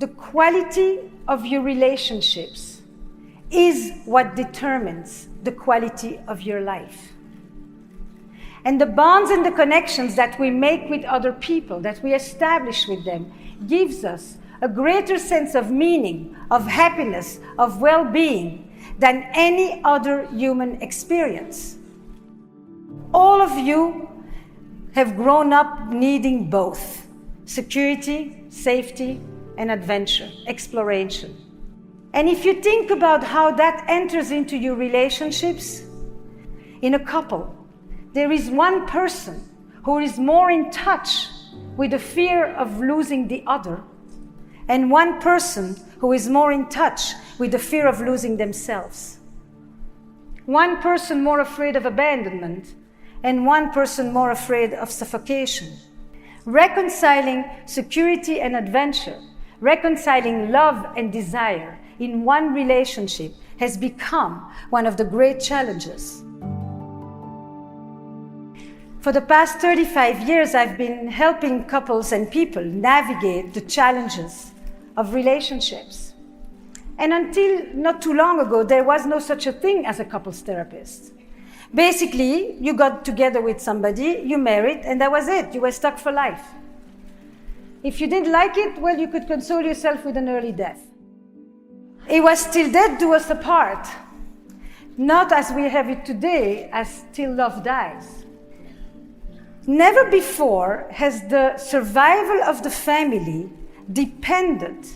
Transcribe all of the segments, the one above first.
The quality of your relationships is what determines the quality of your life. And the bonds and the connections that we make with other people, that we establish with them, gives us a greater sense of meaning, of happiness, of well-being than any other human experience. All of you have grown up needing both security, safety, and adventure, exploration. And if you think about how that enters into your relationships, in a couple, there is one person who is more in touch with the fear of losing the other, and one person who is more in touch with the fear of losing themselves. One person more afraid of abandonment, and one person more afraid of suffocation. Reconciling security and adventure, reconciling love and desire in one relationship has become one of the great challenges. For the past 35 years, I've been helping couples and people navigate the challenges of relationships. And until not too long ago, there was no such a thing as a couples therapist. Basically, you got together with somebody, you married, and that was it. You were stuck for life. If you didn't like it, well, you could console yourself with an early death. It was till death do us apart, not as we have it today, as till love dies. Never before has the survival of the family depended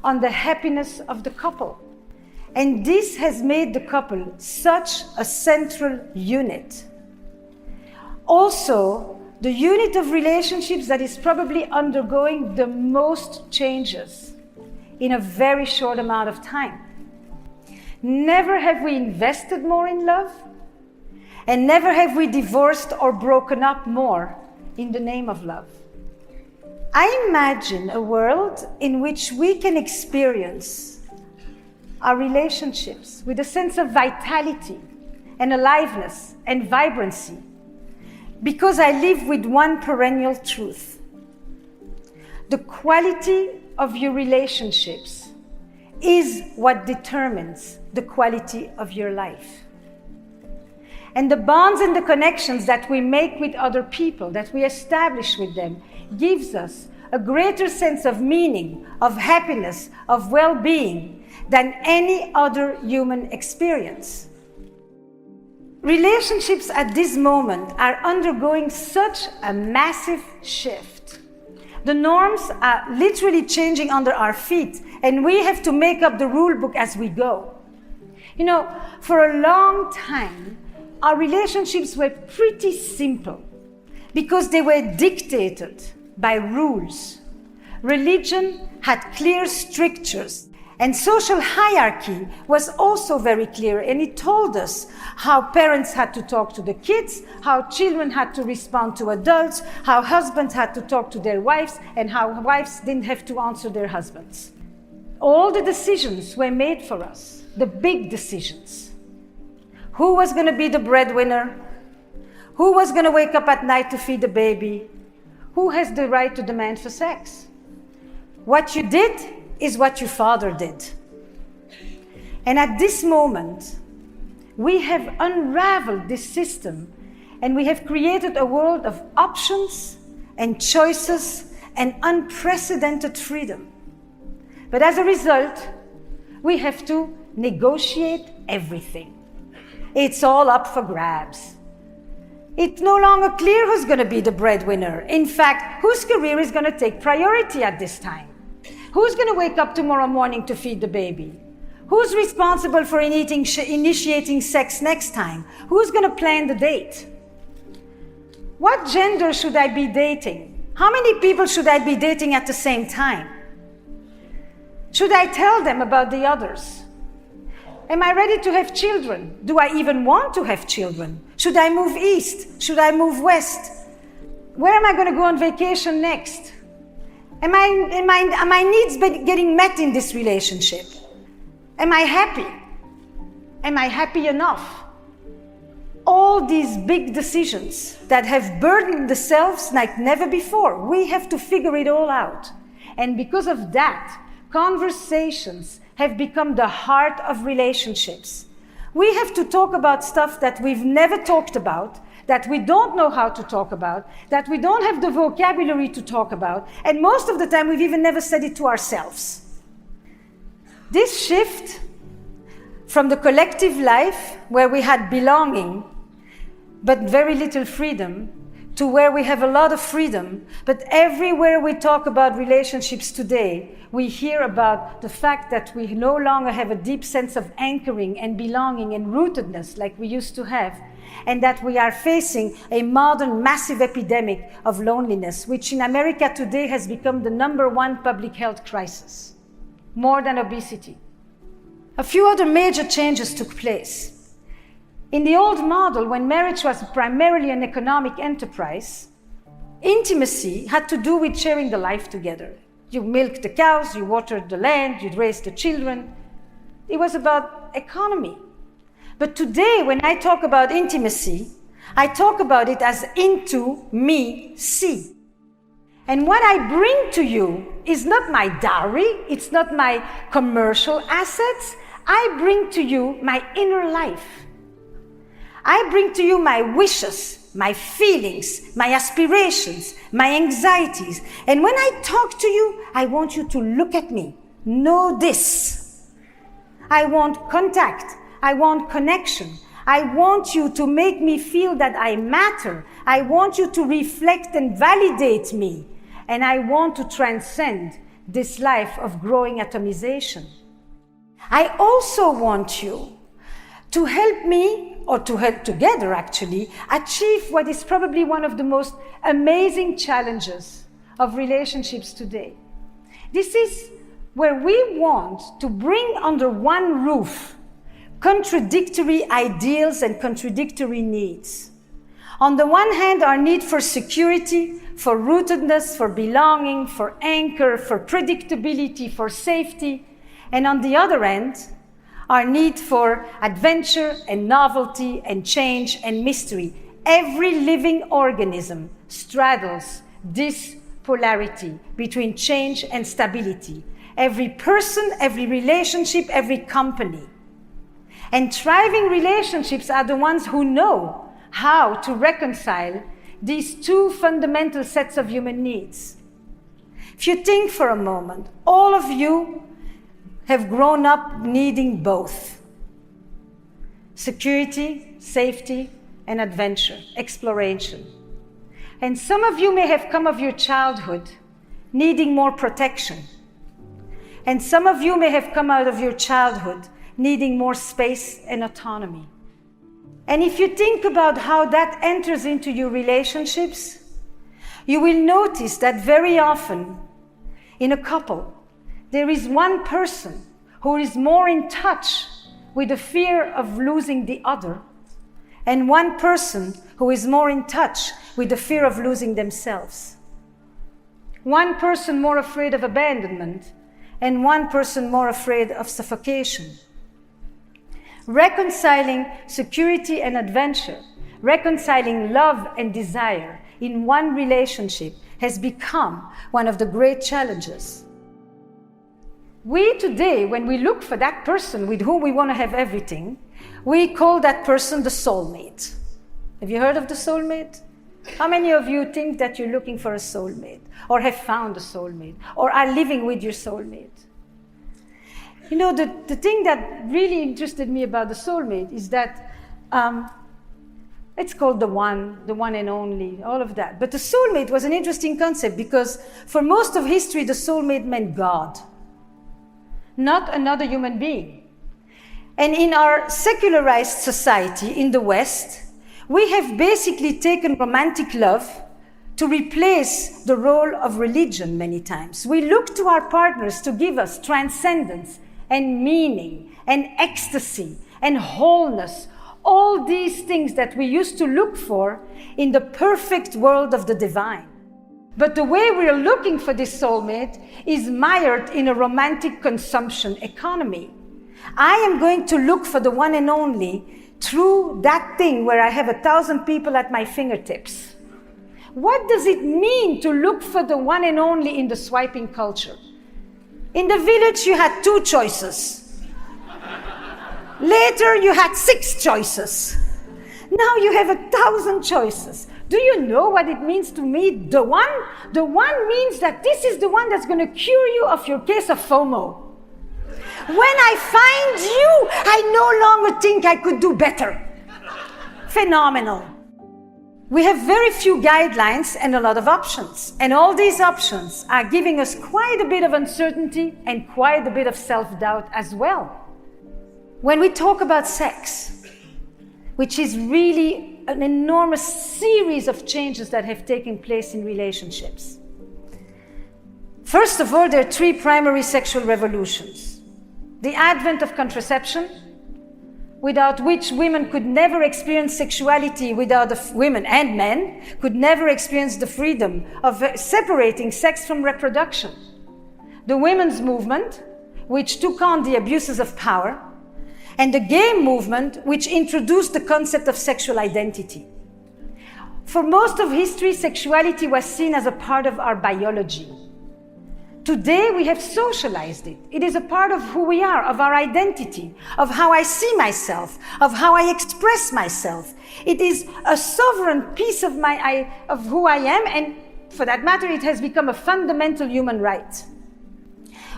on the happiness of the couple. And this has made the couple such a central unit. Also, the unit of relationships that is probably undergoing the most changes in a very short amount of time. Never have we invested more in love, and never have we divorced or broken up more in the name of love. I imagine a world in which we can experience our relationships with a sense of vitality and aliveness and vibrancy, because I live with one perennial truth. The quality of your relationships is what determines the quality of your life. And the bonds and the connections that we make with other people, that we establish with them, gives us a greater sense of meaning, of happiness, of well-being than any other human experience. Relationships at this moment are undergoing such a massive shift. The norms are literally changing under our feet, and we have to make up the rule book as we go. You know, for a long time, our relationships were pretty simple because they were dictated by rules. Religion had clear strictures, and social hierarchy was also very clear, and it told us how parents had to talk to the kids, how children had to respond to adults, how husbands had to talk to their wives, and how wives didn't have to answer their husbands. All the decisions were made for us, the big decisions. Who was going to be the breadwinner? Who was going to wake up at night to feed the baby? Who has the right to demand for sex? What you did is what your father did. And at this moment, we have unraveled this system, and we have created a world of options and choices and unprecedented freedom. But as a result, we have to negotiate everything. It's all up for grabs. It's no longer clear who's going to be the breadwinner. In fact, whose career is going to take priority at this time? Who's going to wake up tomorrow morning to feed the baby? Who's responsible for initiating sex next time? Who's going to plan the date? What gender should I be dating? How many people should I be dating at the same time? Should I tell them about the others? Am I ready to have children? Do I even want to have children? Should I move east? Should I move west? Where am I going to go on vacation next? Are my needs getting met in this relationship? Am I happy? Am I happy enough? All these big decisions that have burdened the selves like never before, we have to figure it all out. And because of that, Conversations have become the heart of relationships. We have to talk about stuff that we've never talked about, that we don't know how to talk about, that we don't have the vocabulary to talk about, and most of the time we've even never said it to ourselves. This shift from the collective life, where we had belonging, but very little freedom, to where we have a lot of freedom, but everywhere we talk about relationships today, we hear about the fact that we no longer have a deep sense of anchoring and belonging and rootedness like we used to have, and that we are facing a modern massive epidemic of loneliness, which in America today has become the #1 public health crisis, more than obesity. A few other major changes took place. In the old model, when marriage was primarily an economic enterprise, intimacy had to do with sharing the life together. You milked the cows, you watered the land, you raised the children. It was about economy. But today, when I talk about intimacy, I talk about it as into me, see. And what I bring to you is not my dowry, it's not my commercial assets. I bring to you my inner life. I bring to you my wishes, my feelings, my aspirations, my anxieties. And when I talk to you, I want you to look at me. Know this. I want contact. I want connection. I want you to make me feel that I matter. I want you to reflect and validate me. And I want to transcend this life of growing atomization. I also want you to help me, or to help together actually, achieve what is probably one of the most amazing challenges of relationships today. This is where we want to bring under one roof contradictory ideals and contradictory needs. On the one hand, our need for security, for rootedness, for belonging, for anchor, for predictability, for safety, and on the other end, our need for adventure and novelty and change and mystery. Every living organism straddles this polarity between change and stability. Every person, every relationship, every company. And thriving relationships are the ones who know how to reconcile these two fundamental sets of human needs. If you think for a moment, all of you have grown up needing both. Security, safety, and adventure, exploration. And some of you may have come of your childhood needing more protection. And some of you may have come out of your childhood needing more space and autonomy. And if you think about how that enters into your relationships, you will notice that very often in a couple, there is one person who is more in touch with the fear of losing the other, and one person who is more in touch with the fear of losing themselves. One person more afraid of abandonment, and one person more afraid of suffocation. Reconciling security and adventure, reconciling love and desire in one relationship has become one of the great challenges. We today, when we look for that person with whom we want to have everything, we call that person the soulmate. Have you heard of the soulmate? How many of you think that you're looking for a soulmate, or have found a soulmate, or are living with your soulmate? You know, the thing that really interested me about the soulmate is that it's called the one and only, all of that. But the soulmate was an interesting concept because for most of history, the soulmate meant God, not another human being. And in our secularized society in the West, we have basically taken romantic love to replace the role of religion many times. We look to our partners to give us transcendence and meaning and ecstasy and wholeness, all these things that we used to look for in the perfect world of the divine. But the way we are looking for this soulmate is mired in a romantic consumption economy. I am going to look for the one and only through that thing where I have 1,000 people at my fingertips. What does it mean to look for the one and only in the swiping culture? In the village, you had 2 choices. Later, you had 6 choices. Now you have 1,000 choices. Do you know what it means to me, the one? The one means that this is the one that's going to cure you of your case of FOMO. When I find you, I no longer think I could do better. Phenomenal. We have very few guidelines and a lot of options. And all these options are giving us quite a bit of uncertainty and quite a bit of self-doubt as well. When we talk about sex, which is really an enormous series of changes that have taken place in relationships. First of all, there are 3 primary sexual revolutions. The advent of contraception, without which women could never experience sexuality, women and men could never experience the freedom of separating sex from reproduction. The women's movement, which took on the abuses of power, and the gay movement, which introduced the concept of sexual identity. For most of history, sexuality was seen as a part of our biology. Today, we have socialized it. It is a part of who we are, of our identity, of how I see myself, of how I express myself. It is a sovereign piece of who I am, and for that matter, it has become a fundamental human right.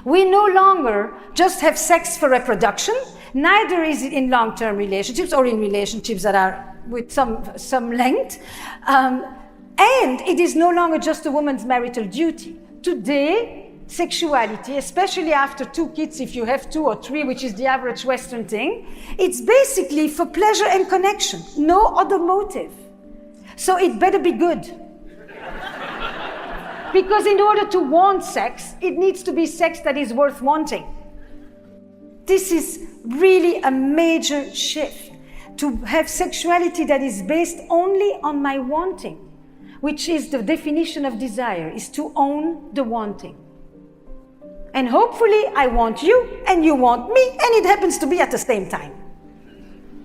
We no longer just have sex for reproduction, neither is it in long-term relationships or in relationships that are with some length. And it is no longer just a woman's marital duty. Today, sexuality, especially after 2 kids, if you have 2 or 3, which is the average Western thing, it's basically for pleasure and connection, no other motive. So it better be good. Because in order to want sex, it needs to be sex that is worth wanting. This is really a major shift, to have sexuality that is based only on my wanting, which is the definition of desire, is to own the wanting. And hopefully I want you and you want me, and it happens to be at the same time.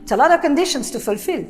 It's a lot of conditions to fulfill.